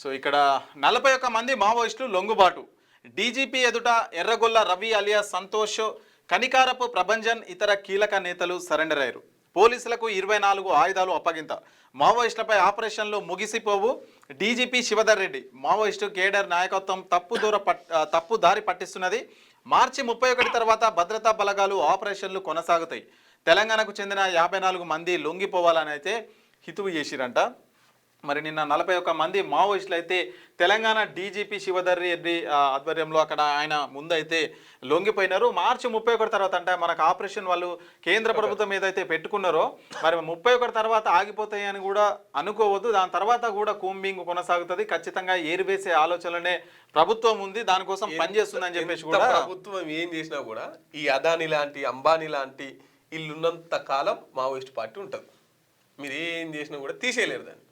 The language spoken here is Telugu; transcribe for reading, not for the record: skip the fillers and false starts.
సో ఇక్కడ 41 మంది మావోయిస్టులు లొంగుబాటు. డీజీపీ ఎదుట ఎర్రగొల్ల రవి అలియాస్ సంతోష్, కనికారపు ప్రభంజన్ ఇతర కీలక నేతలు సరెండర్ అయ్యారు. పోలీసులకు 24 ఆయుధాలు అప్పగింత. మావోయిస్టులపై ఆపరేషన్లు ముగిసిపోవు. DGP Shivadhar Reddy Maoist cadre నాయకత్వం తప్పు దారి పట్టిస్తున్నది. మార్చి 31 తర్వాత భద్రతా బలగాలు ఆపరేషన్లు కొనసాగుతాయి. తెలంగాణకు చెందిన 54 మంది లొంగిపోవాలని అయితే హితువు చేసిరంట. మరి నిన్న 41 మంది మావోయిస్టులు అయితే తెలంగాణ డీజీపీ శివధర్ రెడ్డి ఆధ్వర్యంలో అక్కడ ఆయన ముందైతే లొంగిపోయినారు. మార్చి 31 తర్వాత అంటే మనకు ఆపరేషన్ వాళ్ళు కేంద్ర ప్రభుత్వం ఏదైతే పెట్టుకున్నారో మరి 31 తర్వాత ఆగిపోతాయి అని కూడా అనుకోవద్దు. దాని తర్వాత కూడా కూంబింగ్ కొనసాగుతుంది. ఖచ్చితంగా ఏరివేసే ఆలోచనలనే ప్రభుత్వం ఉంది, దానికోసం పనిచేస్తుందని చెప్పేసి కూడా ప్రభుత్వం ఏం చేసినా కూడా ఈ అదాని లాంటి అంబానీ లాంటి ఇల్లున్నంత కాలం మావోయిస్ట్ పార్టీ ఉంటుంది. మీరు ఏం చేసినా కూడా తీసేయలేరు దాన్ని.